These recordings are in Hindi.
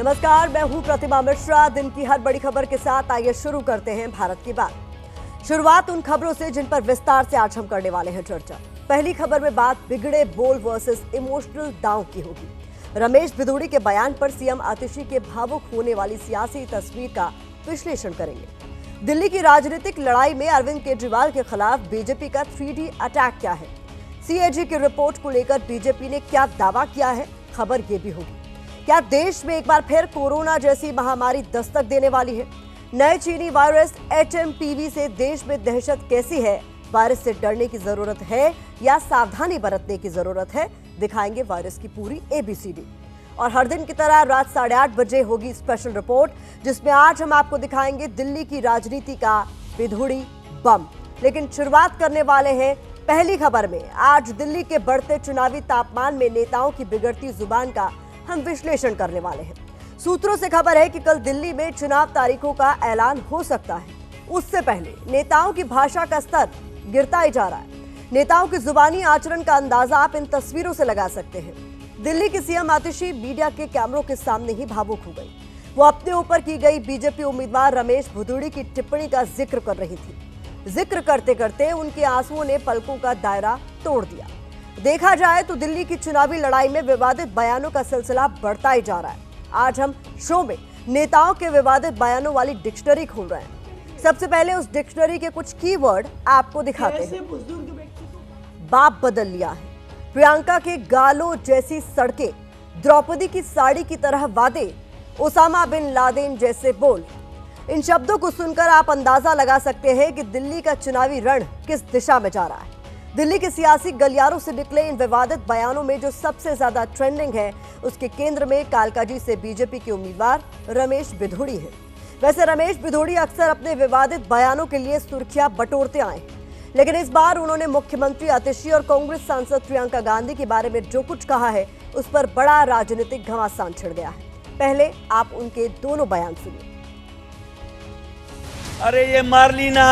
नमस्कार, मैं हूं प्रतिमा मिश्रा। दिन की हर बड़ी खबर के साथ आइए शुरू करते हैं भारत की बात। शुरुआत उन खबरों से जिन पर विस्तार से आज हम करने वाले हैं चर्चा। पहली खबर में बात बिगड़े बोल वर्सेस इमोशनल दांव की होगी। रमेश भिदोड़ी के बयान पर सीएम आतिशी के भावुक होने वाली सियासी तस्वीर का विश्लेषण करेंगे। दिल्ली की राजनीतिक लड़ाई में अरविंद केजरीवाल के खिलाफ बीजेपी का 3D अटैक क्या है, सीएजी की रिपोर्ट को लेकर बीजेपी ने क्या दावा किया है, खबर ये भी होगी। क्या देश में एक बार फिर कोरोना जैसी महामारी दस्तक देने वाली है? नए चीनी वायरस HMPV से देश में दहशत कैसी है? वायरस से डरने की जरूरत है या सावधानी बरतने की जरूरत है? दिखाएंगे वायरस की पूरी ABCD। और हर दिन की तरह रात 8:30 बजे होगी स्पेशल रिपोर्ट, जिसमें आज हम आपको दिखाएंगे दिल्ली की राजनीति का भिदोड़ी बम। लेकिन शुरुआत करने वाले हैं पहली खबर में। आज दिल्ली के बढ़ते चुनावी तापमान में नेताओं की बिगड़ती जुबान का हम विश्लेषण करने वाले हैं। सूत्रों से खबर है कि कल दिल्ली में चुनाव तारीखों का ऐलान हो सकता है। उससे पहले नेताओं की भाषा का स्तर गिरता ही जा रहा है। नेताओं की जुबानी आचरण का अंदाजा आप इन तस्वीरों से लगा सकते हैं। दिल्ली की सीएम आतिशी मीडिया के कैमरों के सामने ही भावुक हो गई। वो अपने ऊपर की गई बीजेपी उम्मीदवार रमेश भिदोड़ी की टिप्पणी का जिक्र कर रही थी। जिक्र करते करते उनके आंसुओं ने पलकों का दायरा तोड़ दिया। देखा जाए तो दिल्ली की चुनावी लड़ाई में विवादित बयानों का सिलसिला बढ़ता ही जा रहा है। आज हम शो में नेताओं के विवादित बयानों वाली डिक्शनरी खोल रहे हैं। सबसे पहले उस डिक्शनरी के कुछ कीवर्ड आपको दिखाते हैं। बाप बदल लिया है, प्रियंका के गालों जैसी सड़कें, द्रौपदी की साड़ी की तरह वादे, ओसामा बिन लादेन जैसे बोल। इन शब्दों को सुनकर आप अंदाजा लगा सकते हैं कि दिल्ली का चुनावी रण किस दिशा में जा रहा है। दिल्ली के सियासी गलियारों से निकले इन विवादित बयानों में जो सबसे ज्यादा ट्रेंडिंग है, उसके केंद्र में कालकाजी से बीजेपी के उम्मीदवार रमेश भिदोड़ी है। वैसे रमेश भिदोड़ी अक्सर अपने विवादित बयानों के लिए सुर्खियां बटोरते आए, लेकिन इस बार उन्होंने मुख्यमंत्री आतिशी और कांग्रेस सांसद प्रियंका गांधी के बारे में जो कुछ कहा है, उस पर बड़ा राजनीतिक घमासान छिड़ गया है। पहले आप उनके दोनों बयान सुनिए। अरे ये मार्लिना,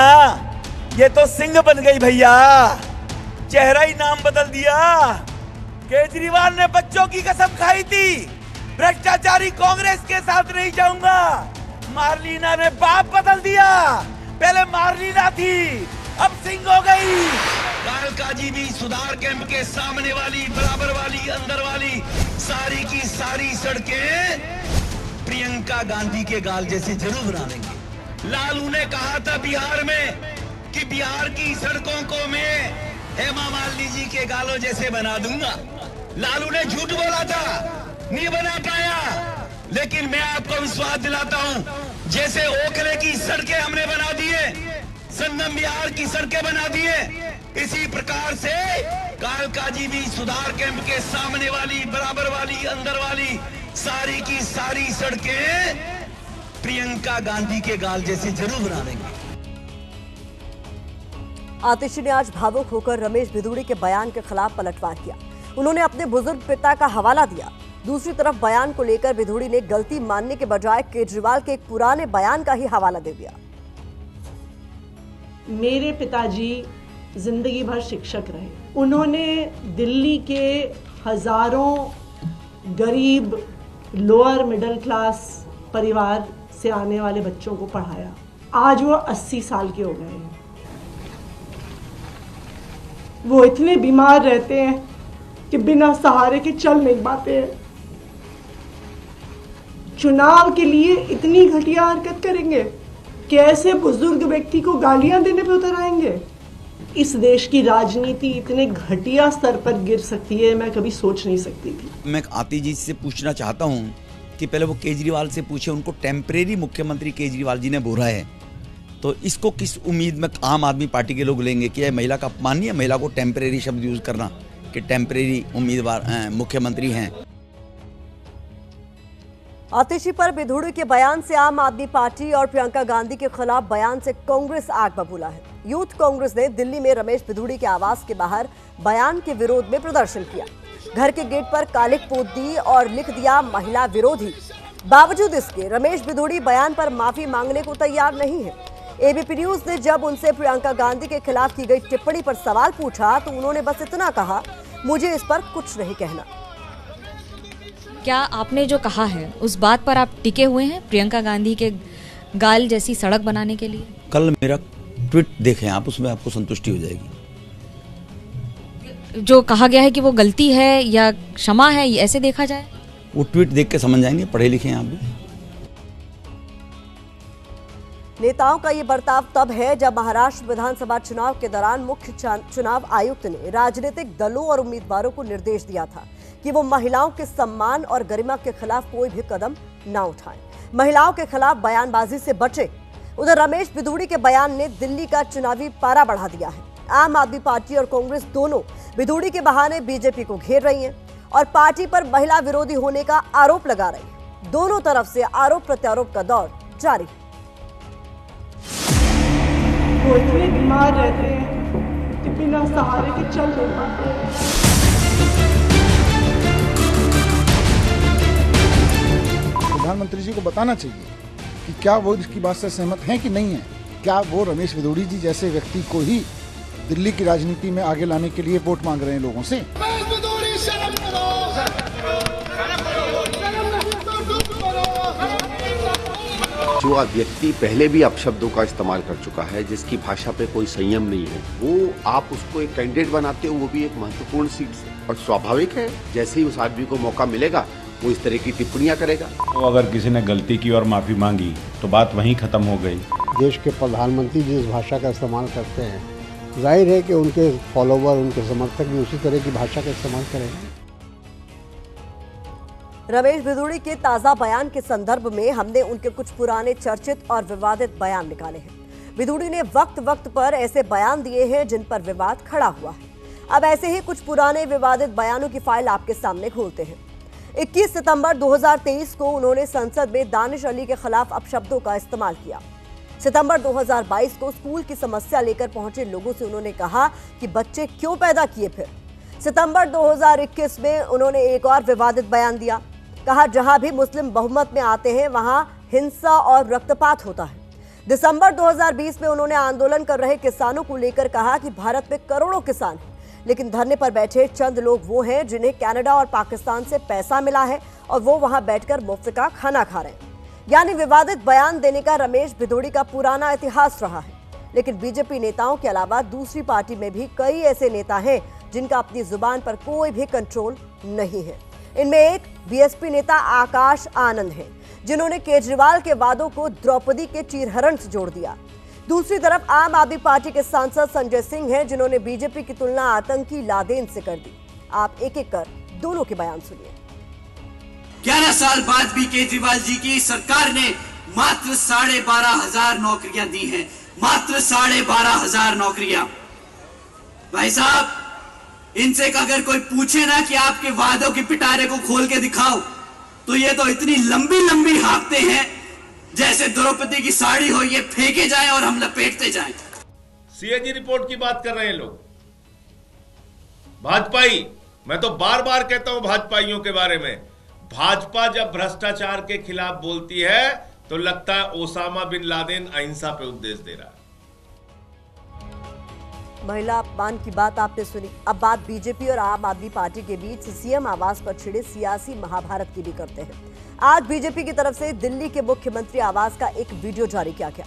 ये तो सिंह बन गई भैया, चेहरा ही नाम बदल दिया। केजरीवाल ने बच्चों की कसम खाई थी, भ्रष्टाचारी कांग्रेस के साथ नहीं जाऊंगा। मार्लिना ने बाप बदल दिया, पहले मार्लिना थी, अब सिंह हो गई। कालकाजी भी सुधार कैंप के सामने वाली, बराबर वाली, अंदर वाली, सारी की सारी सड़कें प्रियंका गांधी के गाल जैसे जरूर बना देंगे। लालू ने कहा था बिहार में कि बिहार की सड़कों को मैं हेमा मालिनी जी के गालों जैसे बना दूंगा। लालू ने झूठ बोला था, नहीं बना पाया, लेकिन मैं आपको विश्वास दिलाता हूं, जैसे ओखले की सड़कें हमने बना दिए, संगम बिहार की सड़कें बना दिए, इसी प्रकार से कालकाजी भी सुधार कैंप के सामने वाली, बराबर वाली, अंदर वाली, सारी की सारी सड़कें प्रियंका गांधी के गाल जैसे जरूर बना देंगे। आतिशी ने आज भावुक होकर रमेश भिदोड़ी के बयान के खिलाफ पलटवार किया। उन्होंने अपने बुजुर्ग पिता का हवाला दिया। दूसरी तरफ बयान को लेकर भिदोड़ी ने गलती मानने के बजाय केजरीवाल के एक पुराने बयान का ही हवाला दे दिया। मेरे पिताजी जिंदगी भर शिक्षक रहे। उन्होंने दिल्ली के हजारों गरीब लोअर मिडिल क्लास परिवार से आने वाले बच्चों को पढ़ाया। आज वो 80 साल के हो गए हैं। वो इतने बीमार रहते हैं कि बिना सहारे के चल नहीं पाते हैं। चुनाव के लिए इतनी घटिया हरकत करेंगे? कैसे बुजुर्ग व्यक्ति को गालियां देने पे उतर आएंगे? इस देश की राजनीति इतने घटिया स्तर पर गिर सकती है, मैं कभी सोच नहीं सकती थी। मैं आतिशी जी से पूछना चाहता हूं कि पहले वो केजरीवाल से पूछे, उनको टेम्परेरी मुख्यमंत्री केजरीवाल जी ने बोला है, तो इसको किस उम्मीद में आम आदमी पार्टी के लोग लेंगे कि यह महिला का अपमान नहीं है, महिला को टेम्परेरी शब्द यूज करना कि टेम्परेरी उम्मीदवार मुख्यमंत्री हैं। आतिशी पर भिदोड़ी के बयान से आम आदमी पार्टी और प्रियंका गांधी के खिलाफ बयान से कांग्रेस आग बबूला है। यूथ कांग्रेस ने दिल्ली में रमेश भिदोड़ी के आवास के बाहर बयान के विरोध में प्रदर्शन किया। घर के गेट पर कालिक पोत दी और लिख दिया महिला विरोधी। बावजूद इसके रमेश भिदोड़ी बयान पर माफी मांगने को तैयार नहीं है। एबीपी न्यूज ने जब उनसे प्रियंका गांधी के खिलाफ की गई टिप्पणी पर सवाल पूछा तो उन्होंने बस इतना कहा, मुझे इस पर कुछ नहीं कहना। क्या आपने जो कहा है उस बात पर आप टिके हुए हैं प्रियंका गांधी के गाल जैसी सड़क बनाने के लिए? कल मेरा ट्वीट देखें आप, उसमें आपको संतुष्टि हो जाएगी। जो कहा गया है कि वो गलती है या क्षमा है, ये ऐसे देखा जाए? वो ट्वीट देख के समझ जाएंगे, पढ़े लिखे हैं आप भी। नेताओं का ये बर्ताव तब है जब महाराष्ट्र विधानसभा चुनाव के दौरान मुख्य चुनाव आयुक्त ने राजनीतिक दलों और उम्मीदवारों को निर्देश दिया था कि वो महिलाओं के सम्मान और गरिमा के खिलाफ कोई भी कदम न उठाएं, महिलाओं के खिलाफ बयानबाजी से बचे। उधर रमेश बिधूड़ी के बयान ने दिल्ली का चुनावी पारा बढ़ा दिया है। आम आदमी पार्टी और कांग्रेस दोनों बिधूड़ी के बहाने बीजेपी को घेर रही हैं और पार्टी पर महिला विरोधी होने का आरोप लगा रही है। दोनों तरफ से आरोप प्रत्यारोप का दौर जारी है। वो इतने बीमार रहते हैं कि बिना सहारे के चल नहीं पाते। प्रधानमंत्री जी को बताना चाहिए कि क्या वो इसकी बात से सहमत हैं कि नहीं है। क्या वो रमेश बिधूड़ी जी जैसे व्यक्ति को ही दिल्ली की राजनीति में आगे लाने के लिए वोट मांग रहे हैं लोगों से? जो व्यक्ति पहले भी अपशब्दों का इस्तेमाल कर चुका है, जिसकी भाषा पे कोई संयम नहीं है, वो आप उसको एक कैंडिडेट बनाते हो, वो भी एक महत्वपूर्ण सीट से। और स्वाभाविक है जैसे ही उस आदमी को मौका मिलेगा वो इस तरह की टिप्पणियां करेगा। तो अगर किसी ने गलती की और माफी मांगी तो बात वहीं खत्म हो गई। देश के प्रधानमंत्री जिस भाषा का इस्तेमाल करते हैं, जाहिर है कि उनके फॉलोवर, उनके समर्थक भी उसी तरह की भाषा का इस्तेमाल करेंगे। रमेश बिधूड़ी के ताजा बयान के संदर्भ में हमने उनके कुछ पुराने चर्चित और विवादित बयान निकाले हैं। बिधूड़ी ने वक्त वक्त पर ऐसे बयान दिए हैं जिन पर विवाद खड़ा हुआ है। अब ऐसे ही कुछ पुराने विवादित बयानों की फाइल आपके सामने खोलते हैं। 21 सितंबर 2023 को उन्होंने संसद में दानिश अली के खिलाफ अपशब्दों का इस्तेमाल किया। सितंबर 2022 को स्कूल की समस्या लेकर पहुंचे लोगों से उन्होंने कहा कि बच्चे क्यों पैदा किए। फिर सितंबर 2021 में उन्होंने एक और विवादित बयान दिया। कहा जहां भी मुस्लिम बहुमत में आते हैं वहां हिंसा और रक्तपात होता है। दिसंबर 2020 में उन्होंने आंदोलन कर रहे किसानों को लेकर कहा कि भारत में करोड़ों किसान हैं, लेकिन धरने पर बैठे चंद लोग वो हैं जिन्हें कनाडा और पाकिस्तान से पैसा मिला है और वो वहां बैठकर मुफ्त का खाना खा रहे हैं। यानी विवादित बयान देने का रमेश बिधूड़ी का पुराना इतिहास रहा है। लेकिन बीजेपी नेताओं के अलावा दूसरी पार्टी में भी कई ऐसे नेता हैं जिनका अपनी जुबान पर कोई भी कंट्रोल नहीं है। इनमें एक बीएसपी नेता आकाश आनंद है, जिन्होंने केजरीवाल के वादों को द्रौपदी के चीरहरण से जोड़ दिया। दूसरी तरफ आम आदमी पार्टी के सांसद संजय सिंह हैं, जिन्होंने बीजेपी की तुलना आतंकी लादेन से कर दी। आप एक एक कर दोनों के बयान सुनिए। 11 साल बाद भी केजरीवाल जी की सरकार ने मात्र 12,500 नौकरियां दी हैं। मात्र 12,500 नौकरियां। भाई साहब, इनसे अगर कोई पूछे ना कि आपके वादों के पिटारे को खोल के दिखाओ, तो ये तो इतनी लंबी लंबी हाँकते हैं जैसे द्रौपदी की साड़ी हो, ये फेंके जाए और हम लपेटते जाएं। सीएजी रिपोर्ट की बात कर रहे हैं लोग। भाजपाई, मैं तो बार बार कहता हूं भाजपाइयों के बारे में, भाजपा जब भ्रष्टाचार के खिलाफ बोलती है तो लगता है ओसामा बिन लादेन अहिंसा पे उपदेश दे रहा है। महिला अपमान की बात आपने सुनी। अब बात बीजेपी और आम आदमी पार्टी के बीच सीएम आवास पर छिड़े सियासी महाभारत की भी करते हैं। आज बीजेपी की तरफ से दिल्ली के मुख्यमंत्री आवास का एक वीडियो जारी किया गया।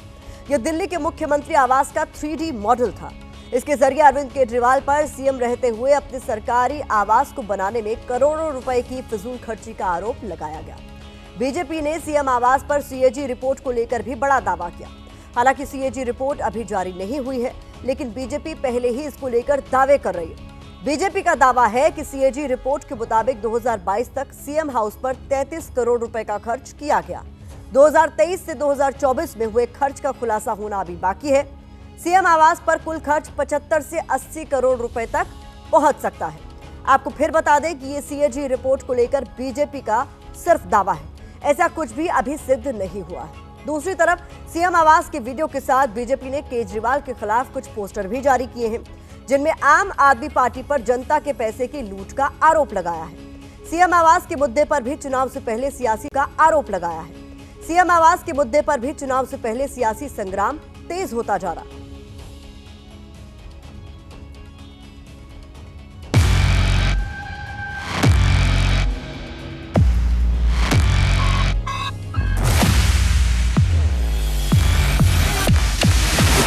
यह दिल्ली के मुख्यमंत्री आवास का 3D मॉडल था। इसके जरिए अरविंद केजरीवाल पर सीएम रहते हुए अपने सरकारी आवास को बनाने में करोड़ों रुपए की फिजूल खर्ची का आरोप लगाया गया। बीजेपी ने सीएम आवास पर सीएजी रिपोर्ट को लेकर भी बड़ा दावा किया। हालांकि सीएजी रिपोर्ट अभी जारी नहीं हुई है, लेकिन बीजेपी पहले ही इसको लेकर दावे कर रही है। बीजेपी का दावा है कि सीएजी रिपोर्ट के मुताबिक 2022 तक सीएम हाउस पर 33 करोड़ रुपए का खर्च किया गया। 2023 से 2024 में हुए खर्च का खुलासा होना अभी बाकी है। सीएम आवास पर कुल खर्च 75 से 80 करोड़ रुपए तक पहुंच सकता है। आपको फिर बता दें कि ये सीएजी रिपोर्ट को लेकर बीजेपी का सिर्फ दावा है, ऐसा कुछ भी अभी सिद्ध नहीं हुआ है। दूसरी तरफ सीएम आवास के वीडियो के साथ बीजेपी ने केजरीवाल के खिलाफ कुछ पोस्टर भी जारी किए हैं, जिनमें आम आदमी पार्टी पर जनता के पैसे की लूट का आरोप लगाया है। सीएम आवास के मुद्दे पर भी चुनाव से पहले सियासी का आरोप लगाया है। सीएम आवास के मुद्दे पर भी चुनाव से पहले सियासी संग्राम तेज होता जा रहा है।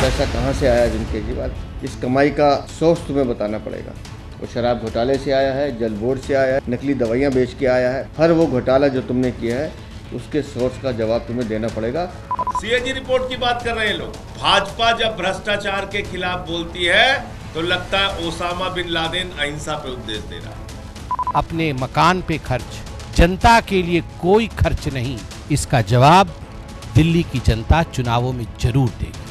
पैसा कहाँ से आया अरविंद केजरीवाल, इस कमाई का सोर्स तुम्हें बताना पड़ेगा। वो शराब घोटाले से आया है, जल बोर्ड से आया है, नकली दवाइयाँ बेच के आया है। हर वो घोटाला जो तुमने किया है उसके सोर्स का जवाब तुम्हें देना पड़ेगा। सीएजी रिपोर्ट की बात कर रहे हैं लोग। भाजपा जब भ्रष्टाचार के खिलाफ बोलती है तो लगता है ओसामा बिन लादेन अहिंसा पे उपदेश दे रहा है। अपने मकान पे खर्च, जनता के लिए कोई खर्च नहीं, इसका जवाब दिल्ली की जनता चुनावों में जरूर देगी।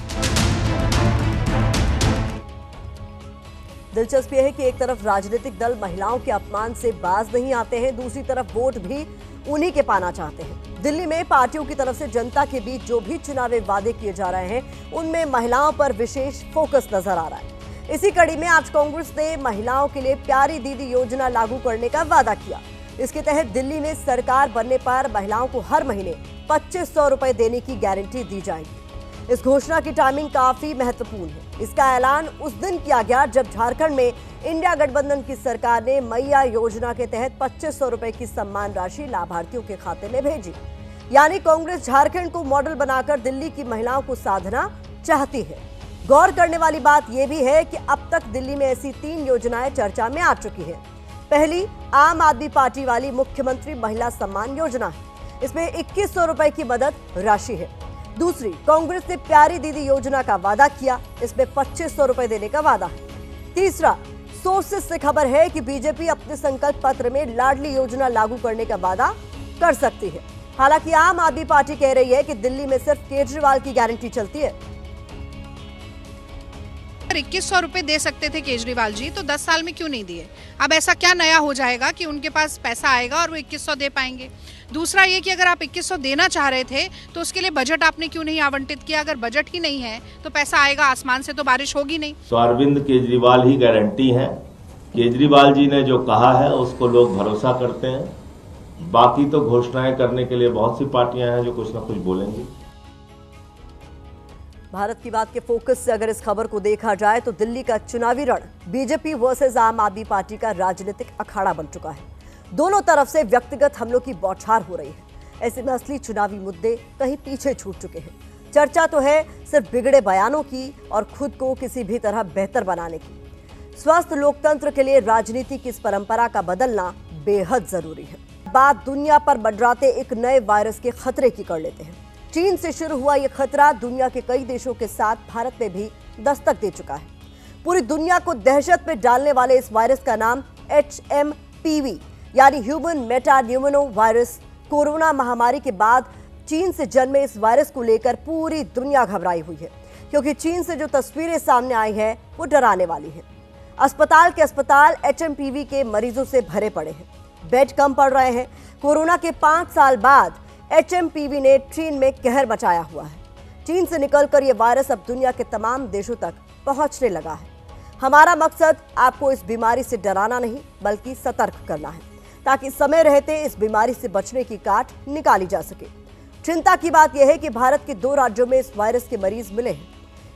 दिलचस्प यह है कि एक तरफ राजनीतिक दल महिलाओं के अपमान से बाज नहीं आते हैं, दूसरी तरफ वोट भी उन्हीं के पाना चाहते हैं। दिल्ली में पार्टियों की तरफ से जनता के बीच जो भी चुनावी वादे किए जा रहे हैं उनमें महिलाओं पर विशेष फोकस नजर आ रहा है। इसी कड़ी में आज कांग्रेस ने महिलाओं के लिए प्यारी दीदी योजना लागू करने का वादा किया। इसके तहत दिल्ली में सरकार बनने पर महिलाओं को हर महीने 2500 रुपए देने की गारंटी दी जाएगी। इस घोषणा की टाइमिंग काफी महत्वपूर्ण है। इसका ऐलान उस दिन किया गया जब झारखंड में इंडिया गठबंधन की सरकार ने मैया योजना के तहत 2500 रुपए की सम्मान राशि लाभार्थियों के खाते में भेजी। यानी कांग्रेस झारखंड को मॉडल बनाकर दिल्ली की महिलाओं को साधना चाहती है। गौर करने वाली बात यह भी है कि अब तक दिल्ली में ऐसी 3 योजनाएं चर्चा में आ चुकी हैं। पहली आम आदमी पार्टी वाली मुख्यमंत्री महिला सम्मान योजना है, इसमें 2100 रुपए की मदद राशि है। दूसरी कांग्रेस ने प्यारी दीदी योजना का वादा किया, इसमें 2500 रुपए देने का वादा है। तीसरा सोर्सेस से खबर है कि बीजेपी अपने संकल्प पत्र में लाडली योजना लागू करने का वादा कर सकती है। हालांकि आम आदमी पार्टी कह रही है कि दिल्ली में सिर्फ केजरीवाल की गारंटी चलती है। 2100 रुपए दे सकते थे केजरीवाल जी, तो 10 साल में क्यों नहीं दिए? अब ऐसा क्या नया हो जाएगा कि उनके पास पैसा आएगा और वो 2100 दे पाएंगे? दूसरा ये कि अगर आप 2100 देना चाह रहे थे तो उसके लिए बजट आपने क्यों नहीं आवंटित किया? अगर बजट ही नहीं है तो पैसा आएगा आसमान से, तो बारिश होगी नहीं। तो अरविंद केजरीवाल ही गारंटी है। केजरीवाल जी ने जो कहा है उसको लोग भरोसा करते हैं। बाकी तो घोषणाएं करने के लिए बहुत सी पार्टियां हैं जो कुछ ना कुछ बोलेंगी। भारत की बात के फोकस से अगर इस खबर को देखा जाए तो दिल्ली का चुनावी रण बीजेपी वर्सेस आम आदमी पार्टी का राजनीतिक अखाड़ा बन चुका है। दोनों तरफ से व्यक्तिगत हमलों की बौछार हो रही है। ऐसे में असली चुनावी मुद्दे कहीं पीछे छूट चुके हैं। चर्चा तो है सिर्फ बिगड़े बयानों की और खुद को किसी भी तरह बेहतर बनाने की। स्वस्थ लोकतंत्र के लिए राजनीति की इस परंपरा का बदलना बेहद जरूरी है। बात दुनिया पर मंडराते एक नए वायरस के खतरे की कर लेते हैं। चीन से शुरू हुआ यह खतरा दुनिया के कई देशों के साथ भारत में भी दस्तक दे चुका है। पूरी दुनिया को दहशत में डालने वाले इस वायरस का नाम HMPV यानी ह्यूमन मेटान्यूमोनो वायरस। कोरोना महामारी के बाद चीन से जन्मे इस वायरस को लेकर पूरी दुनिया घबराई हुई है, क्योंकि चीन से जो तस्वीरें सामने आई हैं वो डराने वाली हैं। अस्पताल के अस्पताल HMPV के मरीजों से भरे पड़े हैं, बेड कम पड़ रहे हैं। कोरोना के 5 साल बाद HMPV ने चीन में कहर मचाया हुआ है। चीन से निकलकर यह वायरस अब दुनिया के तमाम देशों तक पहुंचने लगा है। हमारा मकसद आपको इस बीमारी से डराना नहीं बल्कि सतर्क करना है, ताकि समय रहते इस बीमारी से बचने की काट निकाली जा सके। चिंता की बात यह है कि भारत के 2 राज्यों में इस वायरस के मरीज मिले हैं।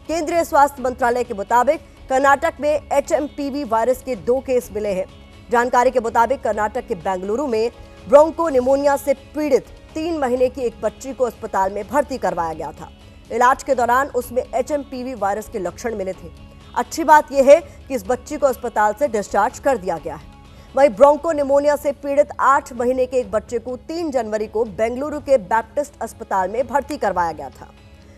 केंद्रीय स्वास्थ्य मंत्रालय के मुताबिक कर्नाटक में HMPV वायरस के 2 केस मिले हैं। जानकारी के मुताबिक कर्नाटक के बेंगलुरु में ब्रोंको निमोनिया से पीड़ित 3 महीने की एक बच्ची को अस्पताल में भर्ती करवाया गया था। इलाज के दौरान उसमें HMPV वायरस के लक्षण मिले थे। अच्छी बात यह है कि इस बच्ची को अस्पताल से डिस्चार्ज कर दिया गया है। वहीं ब्रोंको निमोनिया से पीड़ित 8 महीने के एक बच्चे को 3 जनवरी को बेंगलुरु के बैप्टिस्ट अस्पताल में भर्ती करवाया गया था।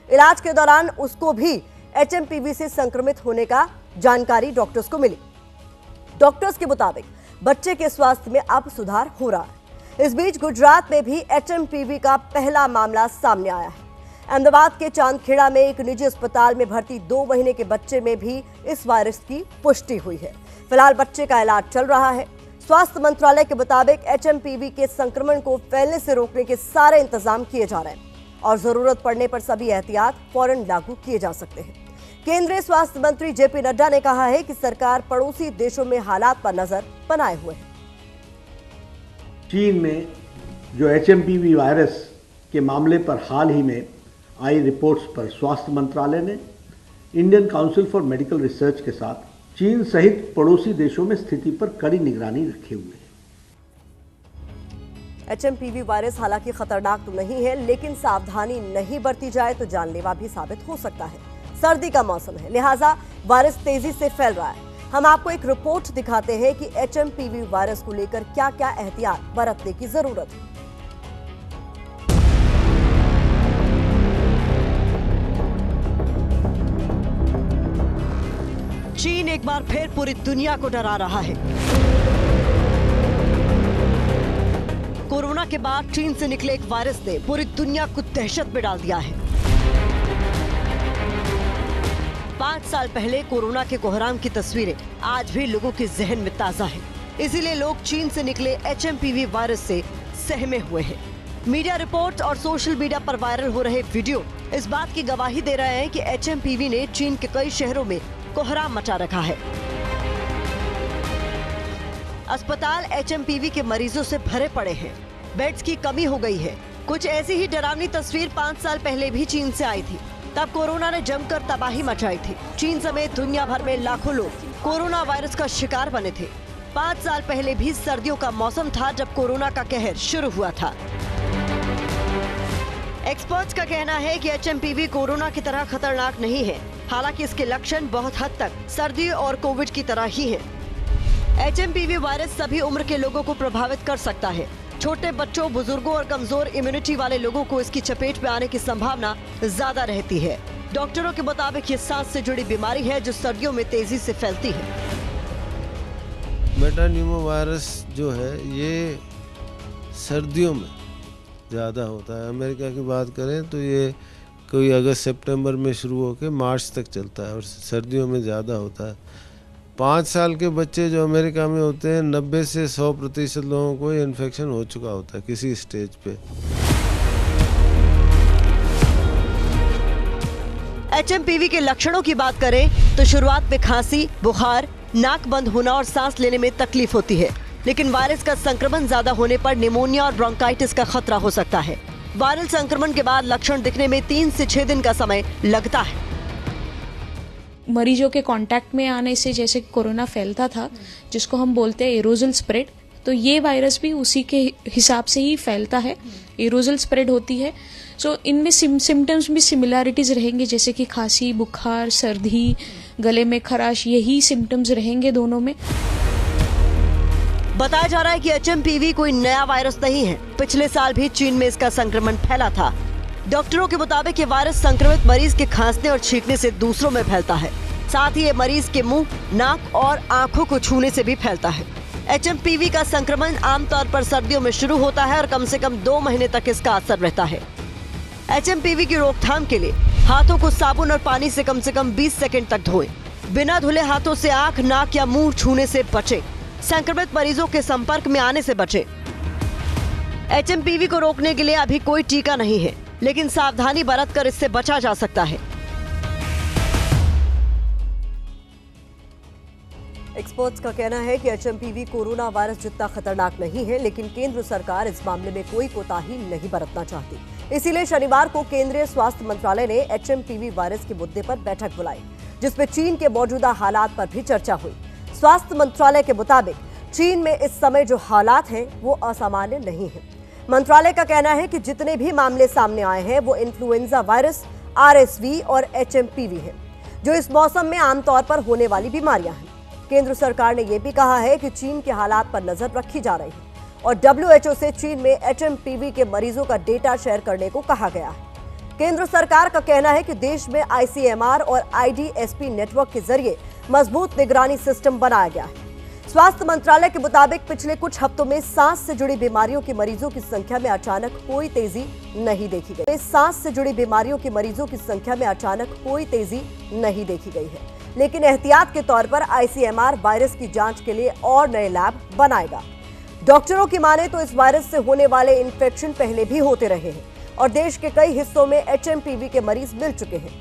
इलाज के दौरान उसको भी HMPV से संक्रमित होने का जानकारी डॉक्टर्स को मिली। डॉक्टर्स के मुताबिक बच्चे के स्वास्थ्य में अब सुधार हो रहा है। इस बीच गुजरात में भी HMPV का पहला मामला सामने आया है। अहमदाबाद के चांदखेड़ा में एक निजी अस्पताल में भर्ती 2 महीने के बच्चे में भी इस वायरस की पुष्टि हुई है। फिलहाल बच्चे का इलाज चल रहा है। स्वास्थ्य मंत्रालय के मुताबिक HMPV के संक्रमण को फैलने से रोकने के सारे इंतजाम किए जा रहे हैं और जरूरत पड़ने पर सभी एहतियात फौरन लागू किए जा सकते हैं। केंद्रीय स्वास्थ्य मंत्री JP नड्डा ने कहा है कि सरकार पड़ोसी देशों में हालात पर नजर बनाए हुए है। चीन में जो HMPV वायरस के मामले पर हाल ही में आई रिपोर्ट्स पर स्वास्थ्य मंत्रालय ने Indian council for medical research के साथ चीन सहित पड़ोसी देशों में स्थिति पर कड़ी निगरानी रखे हुए है। HMPV वायरस हालांकि खतरनाक तो नहीं है, लेकिन सावधानी नहीं बरती जाए तो जानलेवा भी साबित हो सकता है। सर्दी का मौसम है, लिहाजा वायरस तेजी से फैल रहा है। हम आपको एक रिपोर्ट दिखाते हैं कि HMPV वायरस को लेकर क्या क्या एहतियात बरतने की जरूरत है। चीन एक बार फिर पूरी दुनिया को डरा रहा है। कोरोना के बाद चीन से निकले एक वायरस ने पूरी दुनिया को दहशत में डाल दिया है। 5 साल पहले कोरोना के कोहराम की तस्वीरें आज भी लोगों के जहन में ताजा है। इसीलिए लोग चीन से निकले HMPV वायरस से सहमे हुए हैं। मीडिया रिपोर्ट और सोशल मीडिया पर वायरल हो रहे वीडियो इस बात की गवाही दे रहे हैं कि HMPV ने चीन के कई शहरों में कोहराम मचा रखा है। अस्पताल HMPV के मरीजों से भरे पड़े हैं, बेड्स की कमी हो गई है। कुछ ऐसी ही डरावनी तस्वीर 5 साल पहले भी चीन से आई थी। तब कोरोना ने जमकर तबाही मचाई थी। चीन समेत दुनिया भर में लाखों लोग कोरोना वायरस का शिकार बने थे। 5 साल पहले भी सर्दियों का मौसम था जब कोरोना का कहर शुरू हुआ था। एक्सपर्ट्स का कहना है कि HMPV कोरोना की तरह खतरनाक नहीं है, हालांकि इसके लक्षण बहुत हद तक सर्दी और कोविड की तरह ही हैं। HMPV वायरस सभी उम्र के लोगों को प्रभावित कर सकता है। छोटे बच्चों, बुजुर्गों और कमजोर इम्यूनिटी वाले लोगों को इसकी चपेट में आने की संभावना ज्यादा रहती है। डॉक्टरों के मुताबिक ये सांस से जुड़ी बीमारी है जो सर्दियों में तेजी से फैलती है। मेटान्यूमो वायरस जो है ये सर्दियों में ज़्यादा होता है। अमेरिका की बात करें तो ये कोई अगस्त सितंबर में शुरू होकर मार्च तक चलता है और सर्दियों में ज़्यादा होता है। 5 साल के बच्चे जो अमेरिका में होते हैं 90 से 100% लोगों को ये इन्फेक्शन हो चुका होता है किसी स्टेज पे। HMPV के लक्षणों की बात करें तो शुरुआत में खांसी, बुखार, नाक बंद होना और सांस लेने में तकलीफ होती है। लेकिन वायरस का संक्रमण ज्यादा होने पर निमोनिया और ब्रोंकाइटिस का खतरा हो सकता है। वायरल संक्रमण के बाद लक्षण दिखने में 3 से 6 दिन का समय लगता है। मरीजों के कांटेक्ट में आने से जैसे कोरोना फैलता था, जिसको हम बोलते हैं एरोजल स्प्रेड, तो ये वायरस भी उसी के हिसाब से ही फैलता है, एरोजल स्प्रेड होती है। सो इनमें सिम्टम्स भी सिमिलैरिटीज रहेंगे, जैसे कि खांसी, बुखार, सर्दी, गले में खराश, यही सिम्टम्स रहेंगे दोनों में। बताया जा रहा है कि HMPV कोई नया वायरस नहीं है। पिछले साल भी चीन में इसका संक्रमण फैला था। डॉक्टरों के मुताबिक ये वायरस संक्रमित मरीज के खांसने और छींकने से दूसरों में फैलता है। साथ ही ये मरीज के मुंह, नाक और आंखों को छूने से भी फैलता है। HMPV का संक्रमण आमतौर पर सर्दियों में शुरू होता है और कम से कम 2 महीने तक इसका असर रहता है। HMPV की रोकथाम के लिए हाथों को साबुन और पानी से कम 20 सेकंड तक धोएं। बिना धुले हाथों से आंख, नाक या मुंह छूने से बचें। संक्रमित मरीजों के संपर्क में आने से बचें। HMPV को रोकने के लिए अभी कोई टीका नहीं है, लेकिन सावधानी बरतकर इससे बचा जा सकता है। एक्सपर्ट्स का कहना है कि HMPV कोरोना वायरस जितना खतरनाक नहीं है, लेकिन केंद्र सरकार इस मामले में कोई कोताही नहीं बरतना चाहती। इसीलिए शनिवार को केंद्रीय स्वास्थ्य मंत्रालय ने HMPV वायरस के मुद्दे पर बैठक बुलाई, जिसमें चीन के मौजूदा हालात पर भी चर्चा हुई। स्वास्थ्य मंत्रालय के मुताबिक चीन में इस समय जो हालात हैं वो असामान्य नहीं है। मंत्रालय का कहना है कि जितने भी मामले सामने आए हैं वो इन्फ्लुएंजा वायरस, RSV और HMPV है, जो इस मौसम में आमतौर पर होने वाली बीमारियां हैं। केंद्र सरकार ने यह भी कहा है कि चीन के हालात पर नजर रखी जा रही है और WHO से चीन में HMPV के मरीजों का डेटा शेयर करने को कहा गया है। केंद्र सरकार का कहना है कि देश में ICMR और IDSP नेटवर्क के जरिए मजबूत निगरानी सिस्टम बनाया गया है। स्वास्थ्य मंत्रालय के मुताबिक पिछले कुछ हफ्तों में सांस से जुड़ी बीमारियों के मरीजों की संख्या में अचानक कोई तेजी नहीं देखी गई। सांस से जुड़ी बीमारियों के मरीजों की संख्या में अचानक कोई तेजी नहीं देखी गई है, लेकिन एहतियात के तौर पर ICMR वायरस की जांच के लिए और नए लैब बनाएगा। डॉक्टरों की माने तो इस वायरस से होने वाले इन्फेक्शन पहले भी होते रहे हैं और देश के कई हिस्सों में HMPV के मरीज मिल चुके हैं।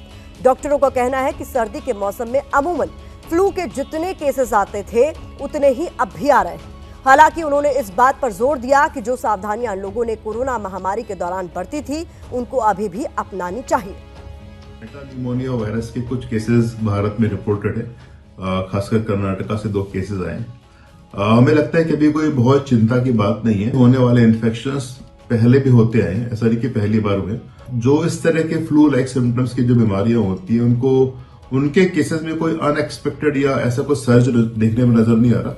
डॉक्टरों का कहना है कि सर्दी के मौसम में अमूमन फ्लू के जितने केसेस आते थे उतने ही अब भी आ रहे हैं। हालांकि उन्होंने इस बात पर जोर दिया कि जो सावधानियां लोगों ने कोरोना महामारी के दौरान बरती थी उनको अभी भी अपनानी चाहिए। मेटान्यूमोनिया वायरस के कुछ केसेस भारत में रिपोर्टेड है, खासकर कर्नाटका से 2 केसेस आए। हमें लगता है कि अभी कोई बहुत चिंता की बात नहीं है। होने वाले इन्फेक्शंस पहले भी होते आए हैं, ऐसा नहीं कि पहली बार हुए। जो इस तरह के फ्लू लाइक सिम्टम्स की जो बीमारियां होती हैं उनको उनके केसेस में कोई अनएक्सपेक्टेड या ऐसा कोई सर्ज देखने में नजर नहीं आ रहा,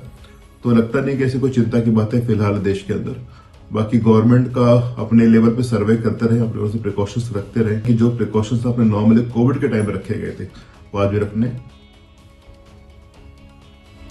तो लगता नहीं कि ऐसी कोई चिंता की बात है फिलहाल देश के अंदर। बाकी गवर्नमेंट का अपने लेवल पे सर्वे करते रहे, अपने ओर से प्रिकॉशंस रखते रहे कि जो प्रिकॉशंस अपने नॉर्मली कोविड के टाइम में रखे गए थे वो आज भी रखने।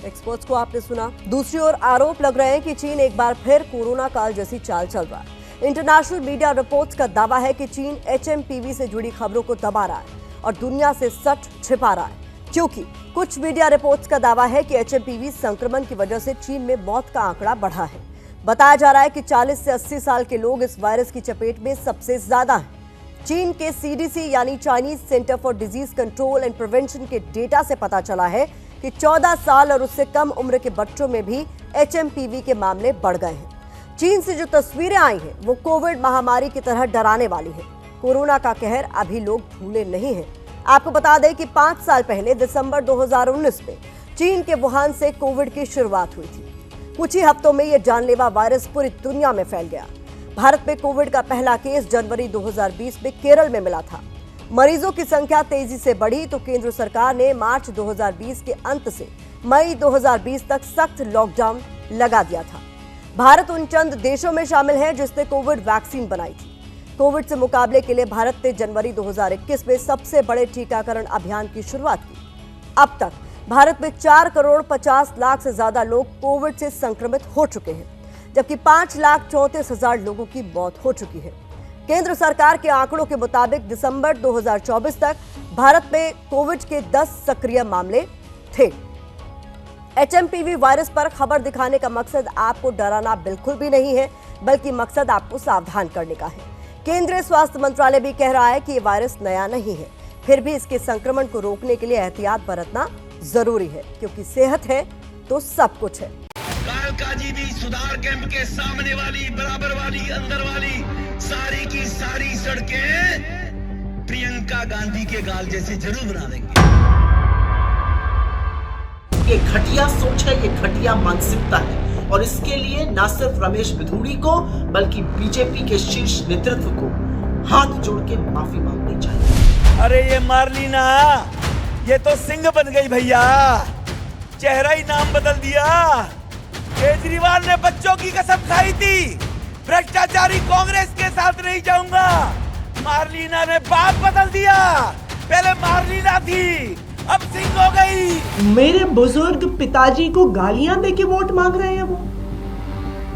एक्सपर्ट्स को आपने सुना। दूसरी ओर आरोप लग रहे हैं कि चीन एक बार फिर कोरोना काल जैसी चाल चल रहा है। इंटरनेशनल मीडिया रिपोर्ट्स का दावा है कि चीन HMPV से जुड़ी खबरों को दबा रहा है और दुनिया से सच छिपा रहा है, क्योंकि कुछ मीडिया रिपोर्ट्स का दावा है कि HMPV संक्रमण की वजह से चीन में मौत का आंकड़ा बढ़ा है। बताया जा रहा है कि 40 से 80 साल के लोग इस वायरस की चपेट में सबसे ज्यादा हैं। चीन के CDC यानी Chinese centre for disease control and prevention के डेटा से पता चला है कि 14 साल और उससे कम उम्र के बच्चों में भी HMPV के मामले बढ़ गए हैं। चीन से जो तस्वीरें आई हैं वो कोविड महामारी की तरह डराने वाली है। कोरोना का कहर अभी लोग भूले नहीं हैं। आपको बता दें कि 5 साल पहले दिसंबर 2019 में चीन के वुहान से कोविड की शुरुआत हुई थी। कुछ ही हफ्तों में यह जानलेवा वायरस पूरी दुनिया में फैल गया। भारत में कोविड का पहला केस जनवरी 2020 में केरल में मिला था। मरीजों की संख्या तेजी से बढ़ी तो केंद्र सरकार ने मार्च 2020 के अंत से मई 2020 तक सख्त लॉकडाउन लगा दिया था। भारत उन चंद देशों में शामिल है जिसने कोविड वैक्सीन बनाई थी। कोविड से मुकाबले के लिए भारत ने जनवरी 2021 में सबसे बड़े टीकाकरण अभियान की शुरुआत की। अब तक भारत में 4,50,00,000 से ज्यादा लोग कोविड से संक्रमित हो चुके हैं, जबकि 5,34,000 लोगों की मौत हो चुकी है। केंद्र सरकार के आंकड़ों के मुताबिक दिसंबर 2024 तक भारत में कोविड के 10 सक्रिय मामले थे। HMPV वायरस पर खबर दिखाने का मकसद आपको डराना बिल्कुल भी नहीं है, बल्कि मकसद आपको सावधान करने का है। केंद्रीय स्वास्थ्य मंत्रालय भी कह रहा है कि ये वायरस नया नहीं है, फिर भी इसके संक्रमण को रोकने के लिए एहतियात बरतना जरूरी है, क्योंकि सेहत है तो सब कुछ है। कालका जी भी सुधार कैंप के सामने वाली, बराबर वाली, अंदर वाली सारी की सारी सड़कें प्रियंका गांधी के गाल जैसे जरूर बना देंगे। ये घटिया सोच है, ये घटिया मानसिकता है, और इसके लिए न सिर्फ रमेश बिधूड़ी को बल्कि बीजेपी के शीर्ष नेतृत्व को हाथ जोड़ के माफी मांगनी चाहिए। अरे ये मार्लिना, ये तो सिंह बन गई भैया, चेहरा ही नाम बदल दिया। केजरीवाल ने बच्चों की कसम खाई थी, भ्रष्टाचारी कांग्रेस के साथ नहीं जाऊंगा। मार्लिना ने बात बदल दिया, पहले मार्लिना थी अब सिंह हो गई। मेरे बुजुर्ग पिताजी को गालियां देके वोट मांग रहे हैं वो,